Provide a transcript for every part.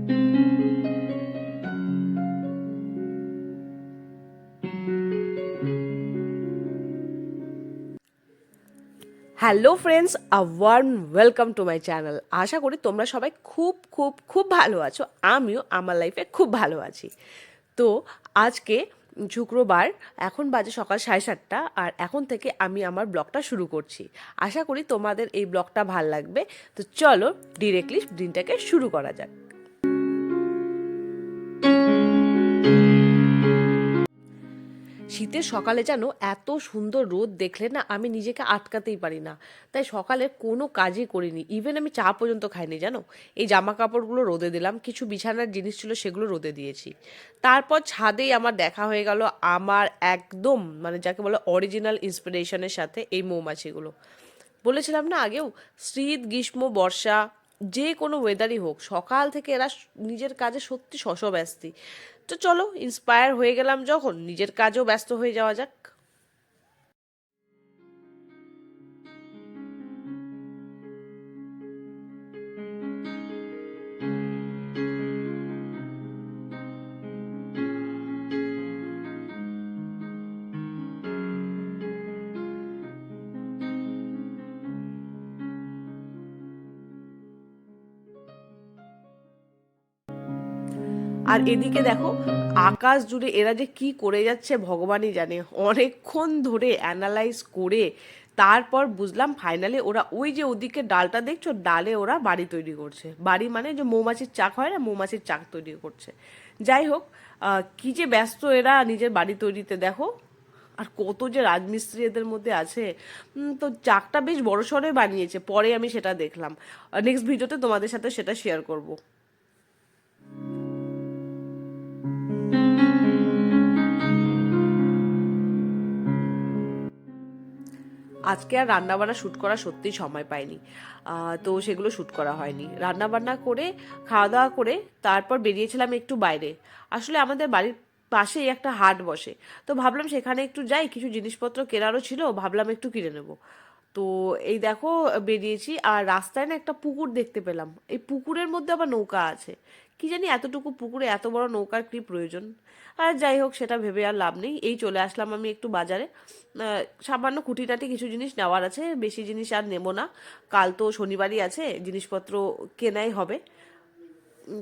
Hello friends, warm welcome to my channel. আশা করি তোমরা সবাই খুব খুব খুব ভালো আছো। আমিও আমার লাইফে খুব ভালো আছি। তো আজকে শুক্রবার, এখন বাজে সকাল 7:30, আর এখন থেকে আমি আমার ব্লগটা শুরু করছি। আশা করি তোমাদের এই ব্লগটা ভাল লাগবে। তো চলো ডিরেক্টলি দিনটাকে শুরু করা যাক। শীতের সকালে যেন এত সুন্দর রোদ দেখলে না আমি নিজেকে আটকাতেই পারি না। তাই সকালে কোনো কাজই করিনি, ইভেন আমি চা পর্যন্ত খাইনি জানো। এই জামা কাপড়গুলো রোদে দিলাম, কিছু বিছানার জিনিস ছিল সেগুলো রোদে দিয়েছি। তারপর ছাদেই আমার দেখা হয়ে গেল আমার একদম মানে যাকে বলে অরিজিনাল ইন্সপিরেশনের সাথে এই মৌমাছিগুলো। বলেছিলাম না আগেও, শীত গ্রীষ্ম বর্ষা যে কোনো ওয়েদারই হোক, সকাল থেকে এরা নিজের কাজে সত্যি শশব্যস্তি। তো চলো ইন্সপায়ার হয়ে গেলাম যখন, নিজের কাজেও ব্যস্ত হয়ে যাওয়া যাক। আর এদিকে দেখো, আকাশ জুড়ে এরা যে কি করে যাচ্ছে ভগবানই জানে। অনেকক্ষণ ধরে অ্যানালাইজ করে তারপর বুঝলাম ফাইনালি ওরা ওই যে ওদিকে ডালটা দেখছো, ডালে ওরা বাড়ি তৈরি করছে। বাড়ি মানে যে মৌমাছির চাক হয় না, মৌমাছির চাক তৈরি করছে। যাই হোক, কি যে ব্যস্ত এরা নিজের বাড়ি তৈরিতে দেখো। আর কত যে রাজমিস্ত্রি এদের মধ্যে আছে। তো চাকটা বেশ বড় সড়োই বানিয়েছে, পরে আমি সেটা দেখলাম। নেক্সট ভিডিওতে তোমাদের সাথে সেটা শেয়ার করব। আজকে আর রান্নাবান্না শ্যুট করা সত্যিই সময় পাইনি। তো সেগুলো শ্যুট করা হয়নি। রান্নাবান্না করে খাওয়া দাওয়া করে তারপর বেরিয়েছিলাম একটু বাইরে। আসলে আমাদের বাড়ির পাশেই একটা হাট বসে, তো ভাবলাম সেখানে একটু যাই, কিছু জিনিসপত্র কেনারও ছিল, ভাবলাম একটু কিনে নেবো। তো এই দেখো বেরিয়েছি, আর রাস্তায় না একটা পুকুর দেখতে পেলাম। এই পুকুরের মধ্যে আবার নৌকা আছে। কি জানি এতটুকু পুকুরে এত বড় নৌকার কি প্রয়োজন। আর যাই হোক, সেটা ভেবে আর লাভ নেই। এই চলে আসলাম আমি একটু বাজারে। সামান্য খুঁটিনাটি কিছু জিনিস নেওয়ার আছে, বেশি জিনিস আর নেবো না। কাল তো শনিবারই আছে, জিনিসপত্র কেনাই হবে।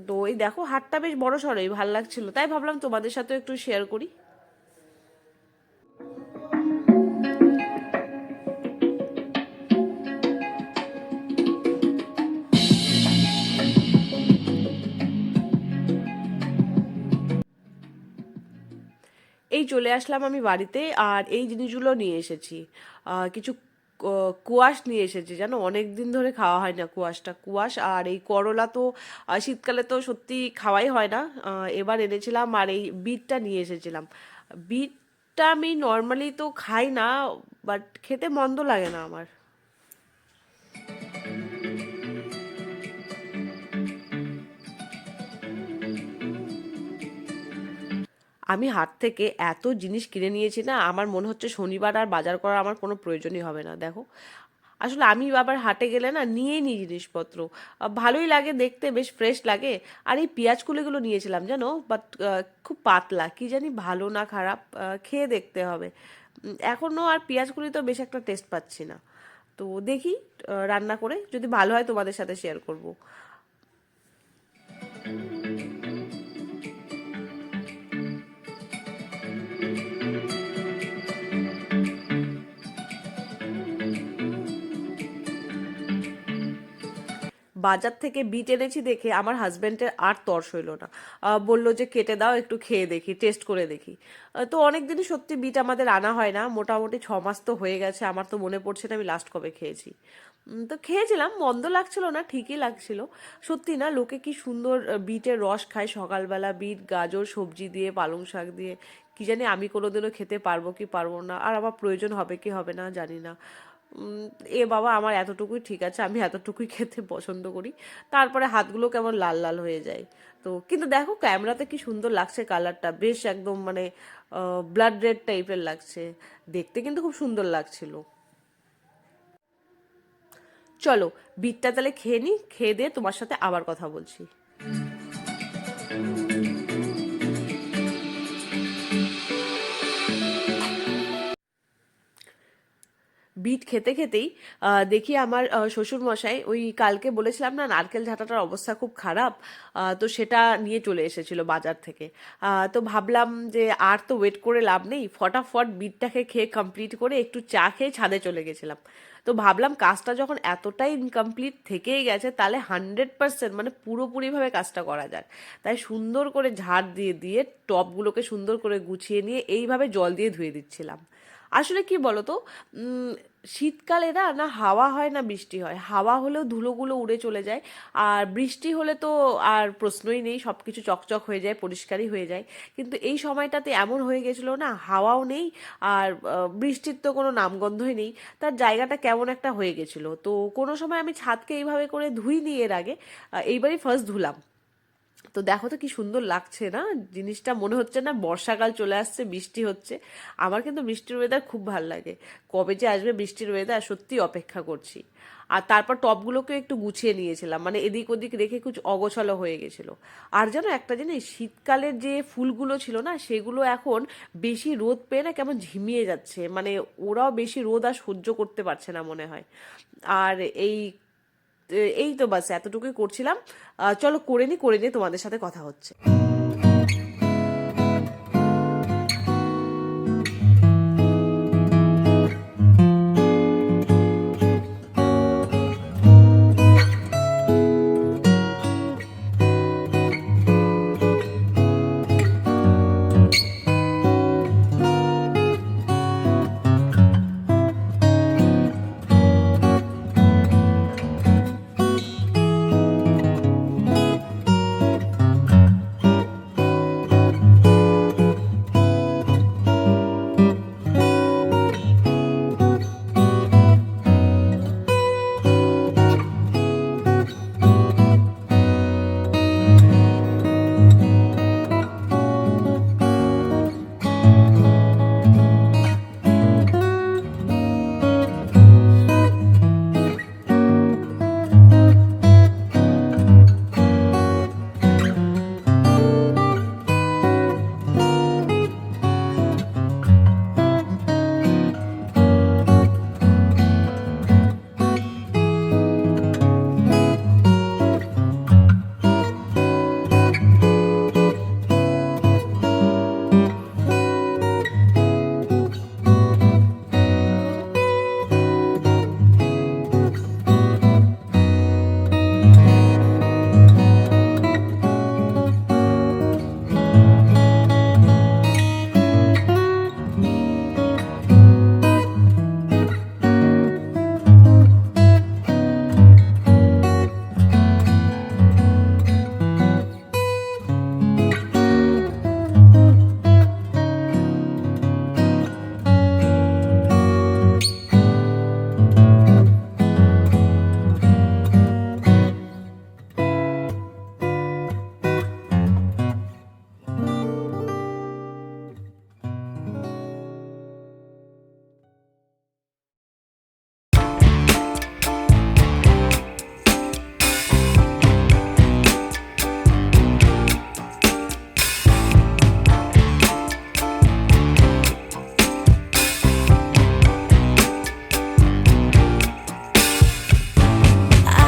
তো এই দেখো হাটটা বেশ বড় সড়োই, ভাল লাগছিল, তাই ভাবলাম তোমাদের সাথেও একটু শেয়ার করি। এই চলে আসলাম আমি বাড়িতে, আর এই জিনিসগুলো নিয়ে এসেছি। কিছু কুয়াশ নিয়ে এসেছি, জানো অনেক দিন ধরে খাওয়া হয় না কুয়াশটা। কুয়াশ আর এই করলা তো শীতকালে তো সত্যি খাওয়াই হয় না। এবার এনেছিলাম, আর এই বিটটা নিয়ে এসেছিলাম। বিটটা আমি নর্মালি তো খাই না, বাট খেতে মন্দ লাগে না আমার। আমি হাট থেকে এত জিনিস কিনে নিয়েছি না, আমার মনে হচ্ছে শনিবার আর বাজার করার আমার কোনো প্রয়োজনই হবে না। দেখো, আসলে আমি আবার হাটে গেলে না নিয়েই নিই জিনিসপত্র। ভালোই লাগে দেখতে, বেশ ফ্রেশ লাগে। আর এই পেঁয়াজ কুলিগুলো নিয়েছিলাম জানো, বাট খুব পাতলা, কি জানি ভালো না খারাপ, খেয়ে দেখতে হবে। এখনও আর পেঁয়াজ কুলি তো বেশ একটা টেস্ট পাচ্ছি না। তো দেখি, রান্না করে যদি ভালো হয় তোমাদের সাথে শেয়ার করব। বাজার থেকে বিট এনেছি দেখে আমার হাজবেন্ডের আর তর সইল না। বলল যে কেটে দাও, একটু খেয়ে দেখি, টেস্ট করে দেখি। তো অনেক দিনই সত্যি বিট আমাদের আনা হয় না, মোটামুটি 6 মাস তো হয়ে গেছে। আমার তো মনে পড়ছে না আমি লাস্ট কবে খেয়েছি। তো খেয়েছিলাম, মন্দ লাগছিল না, ঠিকই লাগছিল। সত্যি না, লোকে কি সুন্দর বিটের রস খায় সকালবেলা, বিট গাজর সবজি দিয়ে, পালং শাক দিয়ে। কি জানি আমি কোনোদিনও খেতে পারবো কি পারবো না, আর আমার প্রয়োজন হবে কি হবে না জানি না। উম, এ বাবা, আমার এতটুকুই ঠিক আছে, আমি এতটুকুই খেতে পছন্দ করি। তারপরে হাতগুলো কেমন লাল লাল হয়ে যায়। তো কিন্তু দেখো ক্যামেরাতে কি সুন্দর লাগছে, কালারটা বেশ একদম মানে ব্লাড রেড টাইপের লাগছে। দেখতে কিন্তু খুব সুন্দর লাগছিল। চলো বিটটা তাহলে খেয়ে নিই, খেয়ে দিয়ে তোমার সাথে আবার কথা বলছি। বিট খেতে খেতেই দেখি আমার শ্বশুর মশাই, ওই কালকে বলেছিলাম না নারকেল ঝাঁটাটার অবস্থা খুব খারাপ, তো সেটা নিয়ে চলে এসেছিল বাজার থেকে। তো ভাবলাম যে আর তো ওয়েট করে লাভ নেই, ফটাফট বিটটাকে খেয়ে কমপ্লিট করে একটু চা খেয়ে ছাদে চলে গেছিলাম। তো ভাবলাম কাজটা যখন এতটাই ইনকমপ্লিট থেকেই গেছে, তাহলে 100% মানে পুরোপুরিভাবে কাজটা করা যায়। তাই সুন্দর করে ঝাড় দিয়ে দিয়ে টবগুলোকে সুন্দর করে গুছিয়ে নিয়ে এইভাবে জল দিয়ে ধুয়ে দিচ্ছিলাম। আসলে কি বলতো, উম, শীতকালে না না হাওয়া হয় না বৃষ্টি হয়, হাওয়া হলেও ধুলোগুলো উড়ে চলে যায়, আর বৃষ্টি হলে তো আর প্রশ্নই নেই, সব কিছু চকচক হয়ে যায়, পরিষ্কারই হয়ে যায়। কিন্তু এই সময়টাতে এমন হয়ে গেছিলো না, হাওয়াও নেই আর বৃষ্টির তো কোনো নামগন্ধই নেই, তার জায়গাটা কেমন একটা হয়ে গেছিলো। তো কোনো সময় আমি ছাদকে এইভাবে করে ধুইনি এর আগে, এইবারই ফার্স্ট ধুলাম। তো দেখো তো কি সুন্দর লাগছে না জিনিসটা, মনে হচ্ছে না বর্ষাকাল চলে আসছে, বৃষ্টি হচ্ছে। আমার কিন্তু বৃষ্টির ওয়েদার খুব ভালো লাগে, কবে যে আসবে বৃষ্টির ওয়েদার সত্যি অপেক্ষা করছি। আর তারপর টবগুলোকে একটু গুছিয়ে নিয়েছিলাম, মানে এদিক ওদিক রেখে কিছু অগোছালো হয়ে গেছিল। আর যেন একটা জিনিস, শীতকালের যে ফুলগুলো ছিল না সেগুলো এখন বেশি রোদ পেয়ে না কেমন ঝিমিয়ে যাচ্ছে, মানে ওরাও বেশি রোদ আর সহ্য করতে পারছে না মনে হয়। আর এই এই তো বাস এতটুকুই করছিলাম। চলো করে নিয়ে তোমাদের সাথে কথা হচ্ছে।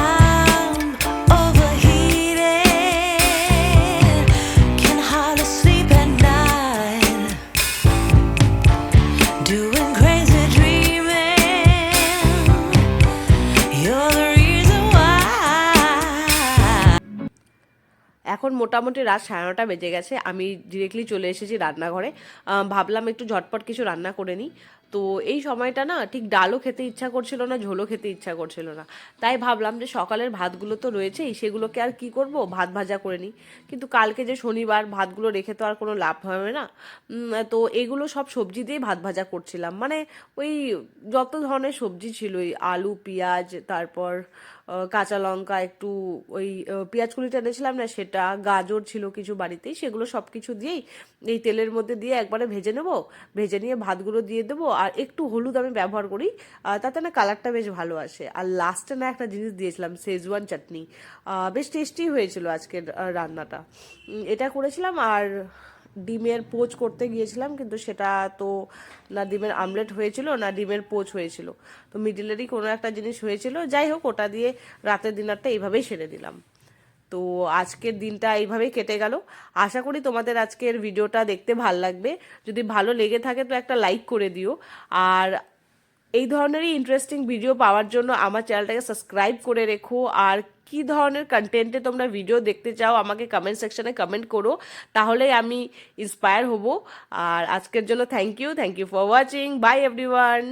I'm overheated, can hardly sleep at night, doing crazy dreaming. You're the reason why. এখন মোটামুটি রাত 9:30 বেজে গেছে, আমি ডিরেক্টলি চলে এসেছি রান্নাঘরে। ভাবলাম একটু ঝটপট কিছু রান্না করে নিই। তো এই সময়টা না ঠিক ডালও খেতে ইচ্ছা করছিল না, ঝোলও খেতে ইচ্ছা করছিল না। তাই ভাবলাম যে সকালের ভাতগুলো তো রয়েছেই, সেগুলোকে আর কি করব, ভাত ভাজা করে নিই। কিন্তু কালকে যে শনিবার, ভাতগুলো রেখে তো আর কোনো লাভ হবে না। তো এগুলো সব সবজি দিয়েই ভাত ভাজা করছিলাম, মানে ওই যত ধরনের সবজি ছিল, ওই আলু পেঁয়াজ, তারপর কাঁচা লঙ্কা, একটু ওই পেঁয়াজ কুলিটা এনেছিলাম না, সেটা, গাজর ছিল কিছু বাড়িতেই, সেগুলো সব কিছু দিয়েই এই তেলের মধ্যে দিয়ে একবারে ভেজে নেব। ভেজে নিয়ে ভাতগুলো দিয়ে দেবো, আর একটু হলুদ আমি ব্যবহার করি, তাতে না কালারটা বেশ ভালো আসে। আর লাস্টে না একটা জিনিস দিয়েছিলাম, শেজওয়ান চাটনি। বেশ টেস্টি হয়েছিল আজকের রান্নাটা। এটা করেছিলাম। আর ডিমের পোচ করতে গিয়েছিলাম, কিন্তু সেটা তো না ডিমের আমলেট হয়েছিল না ডিমের পোচ হয়েছিল, তো মিডিলেরই কোনো একটা জিনিস হয়েছিল। যাই হোক, ওটা দিয়ে রাতের ডিনারটা এইভাবেই সেরে দিলাম। তো আজকের দিনটা এইভাবেই কেটে গেল। আশা করি তোমাদের আজকের ভিডিওটা দেখতে ভাল লাগবে। যদি ভালো লেগে থাকে তো একটা লাইক করে দিও। আর এই ধরনেরই ইন্টারেস্টিং ভিডিও পাওয়ার জন্য আমার চ্যানেলটাকে সাবস্ক্রাইব করে রেখো। আর কি ধরনের কন্টেন্টে তোমরা ভিডিও দেখতে চাও আমাকে কমেন্ট সেকশনে কমেন্ট করো, তাহলেই আমি ইন্সপায়ার হব। আর আজকের জন্য thank you for watching. Bye everyone.